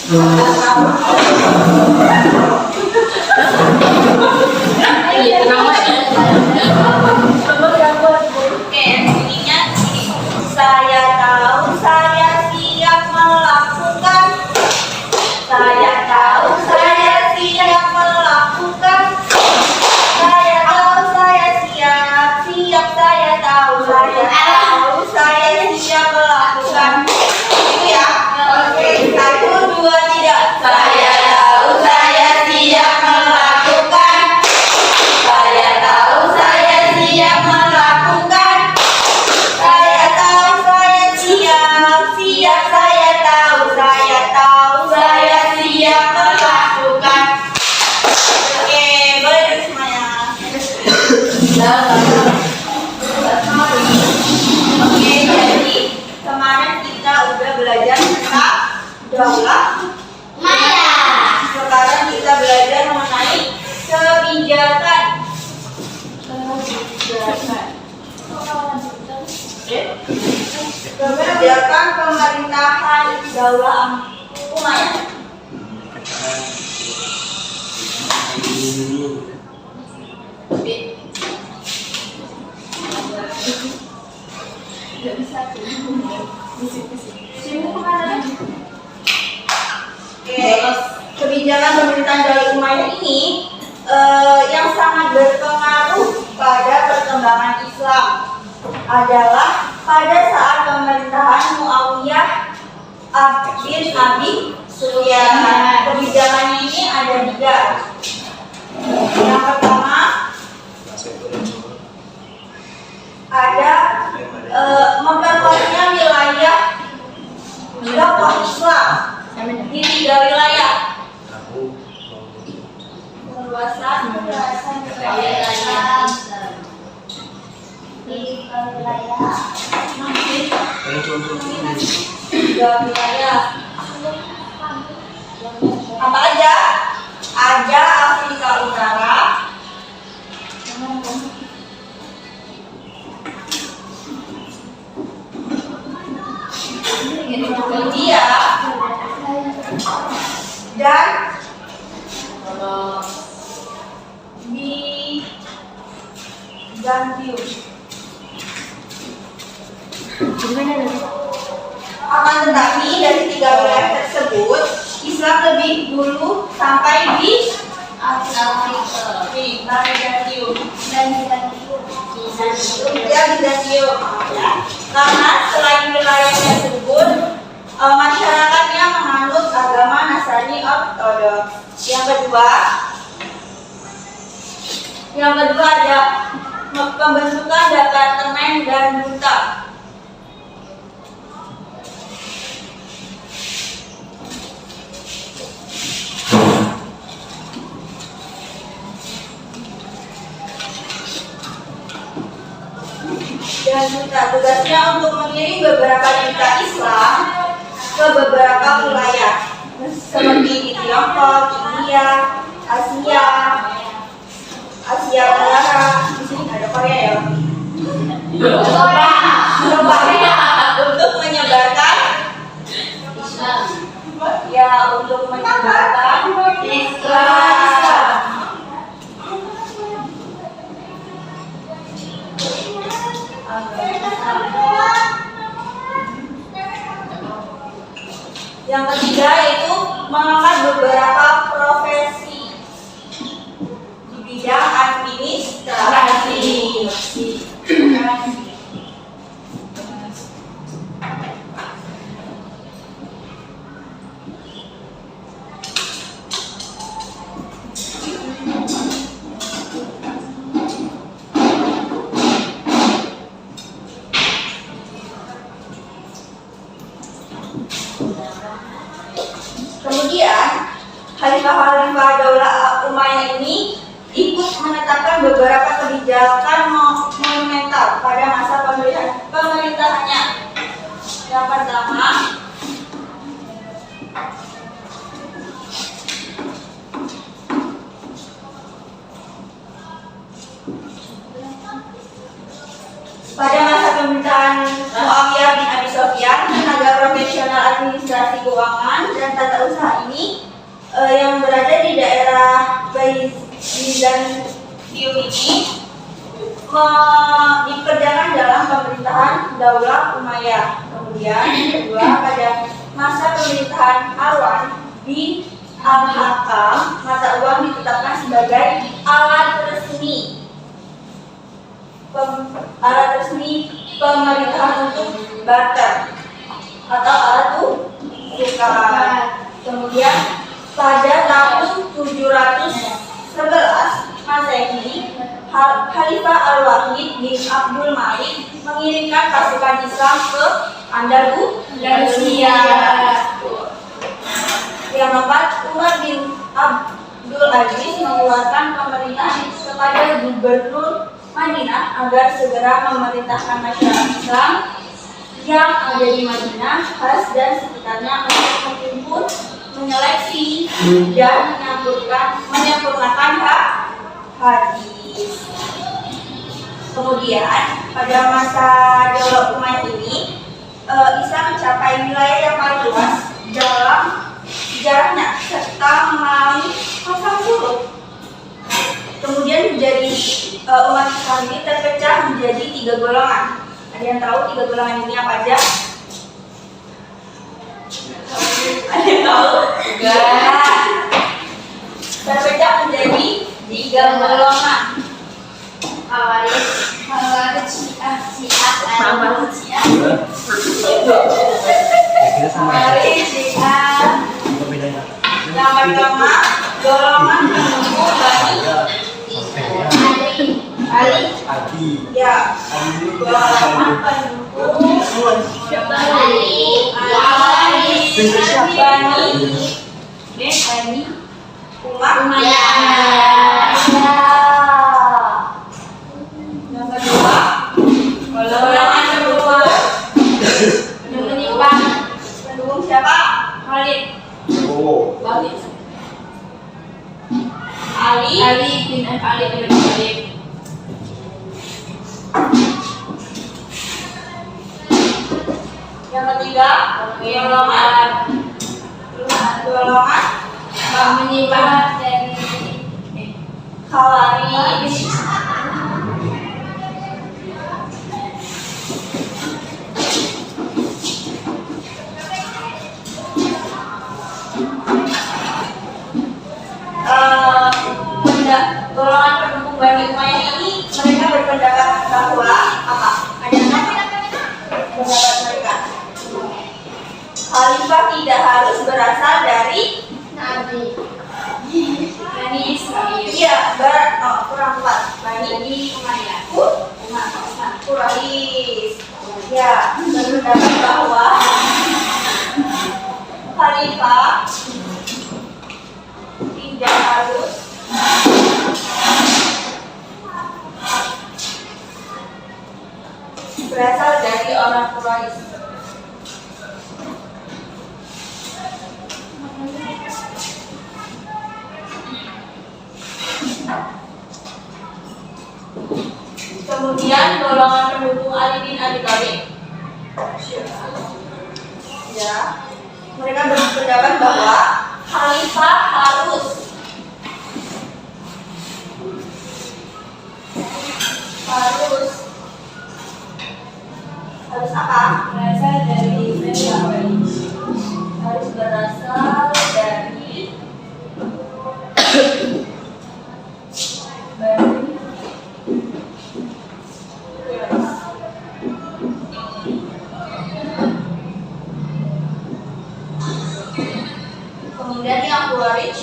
Saya tahu saya siap melakukan. Saya tahu saya siap melakukan. Saya tahu saya siap saya tahu saya siap melakukan. Itu ya. Oke, 1, 2, 3. Saya tahu saya siap melakukan. Saya tahu saya siap melakukan. Saya tahu saya siap saya tahu saya siap melakukan. Oke, boleh duduk semuanya. Oke, jadi kemarin kita udah belajar tentang daulah maya. Sekarang kita belajar mengenai kebijakan. Kebijakan pemerintahan daulah umayyah. Oke, kebijakan pemerintahan daulah umayyah ini yang sangat berpengaruh pada perkembangan Islam adalah pada saat pemerintahan Muawiyah bin Abi Sufyan. Kebijakannya ini ada 3. Yang pertama ada memperluasnya wilayah dakwah Islam di 3 wilayah. Perluasan wilayah di 3 wilayah. 3 wilayah. Apa aja? Ada Afrika Utara, India, dan Bizantium. Akan tetapi dari 3 wilayah tersebut Islam lebih dulu sampai di Afrika. Bizantium. Karena selain wilayah tersebut masyarakatnya menganut agama Nasrani Ortodoks. Yang kedua ada pembentukan departemen dan duta. Dan duta tugasnya untuk mengirim beberapa duta Islam ke beberapa wilayah seperti di Tiongkok, India, Asia Tenggara. Di sini ada Korea ya. Untuk menyebarkan Islam. Ya, untuk menyebarkan Islam. Yang ketiga yaitu mengangkat beberapa profesi di bidang administrasi. Kemudian Khalifah Daulah Umayyah ini ikut menetapkan beberapa kebijakan monumental pada masa pemerintahannya. Yang pertama, pada masa pemerintahan Muawiyah bin Abi Sufyan, tenaga profesional administrasi keuangan dan tata usaha ini yang berada di daerah Byzantium ini dikerjakan dalam pemerintahan Daulah Umayyah. Kemudian yang kedua, pada masa pemerintahan Marwan bin Al-Hakam, mata uang ditetapkan sebagai alat resmi pemerintahan untuk barter atau alat tukar. Kemudian pada tahun 711 Masehi, Khalifah Al-Wahid bin Abdul Malik mengirimkan pasukan Islam ke Andalusia. Yang keempat, Umar bin Abdul Aziz mengeluarkan pemerintahan kepada Gubernur Madinah agar segera memerintahkan masyarakat Islam yang ada di Madinah, Haz dan sekitarnya untuk menghimpun, menyeleksi dan menyempurnakan hadis. Kemudian pada masa Daulah Umayyah ini, Islam mencapai wilayah yang paling luas dalam sejarahnya serta mengalami masa surut. Kemudian menjadi umat Islam ini terpecah menjadi 3 golongan. Ada yang tahu 3 golongan ini apa aja? Ada yang tahu? Enggak. Terpecah menjadi 3 golongan. Khawarij, Syiah, Yang pertama, golongan pendukung Ali. Ya. Golongan pendukung Bani Umayyah. Yang kedua, golongan pendukung siapa? Khalid. Ali bin Abi Thalib. Yang ketiga, golongan menyimpan dari Khawarij. Golongan pendukung Bani Umayyah ini mereka berpendapat bahwa apa? Ada pendapat mereka. Khalifah tidak harus berasal dari Nabi. Bani Israil. Iya, kurang tepat. Bani Umayyah. Quraisy. Ya, berpendapat bahwa Khalifah tidak harus berasal dari orang Quraisy. Kemudian golongan pendukung Ali bin Abi Thalib. Ya, mereka berpendapat bahwa Khalifah harus apa? Berasal dari harus berasal dari kemudian yang Quraisy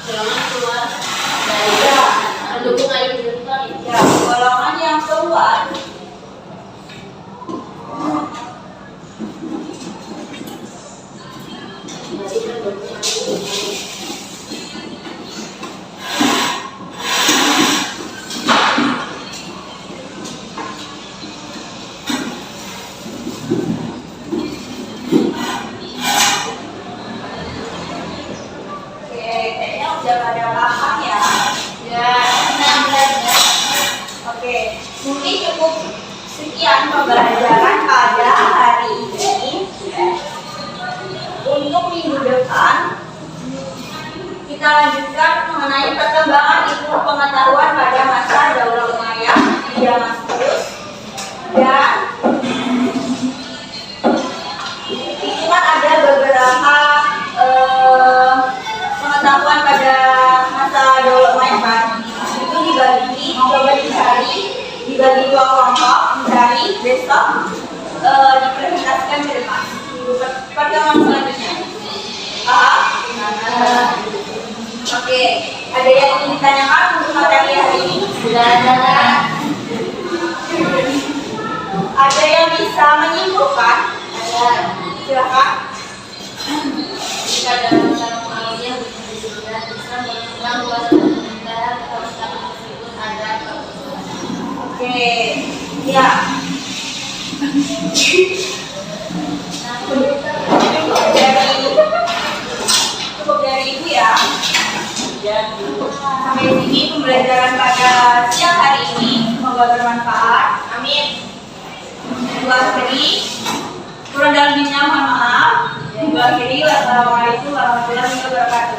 golongan keluar dari pendukung Ali bin Abi Thalib. Ya, golongan yang keluar udah pada paham ya. Ya, mungkin cukup sekian pembelajaran kali dibagi dua kelompok mencari besok dipresentasikan ke depan. Pertemuan selanjutnya. Oke, ada yang ingin ditanyakan untuk materi hari ini? Sudah ada. Ada yang bisa menyimpulkan? Ada. Silakan. Jika dalam dalam awalnya disebutkan Islam berkembang luas dan terus meskipun ada Oke, ya. Cukup dari ibu ya. Sampai sini pembelajaran pada siang hari ini. Semoga bermanfaat. Amin. Ibu akhiri. Kurang dan lebihnya mohon maaf. Ibu akhiri. Wassalamualaikum warahmatullahi wabarakatuh.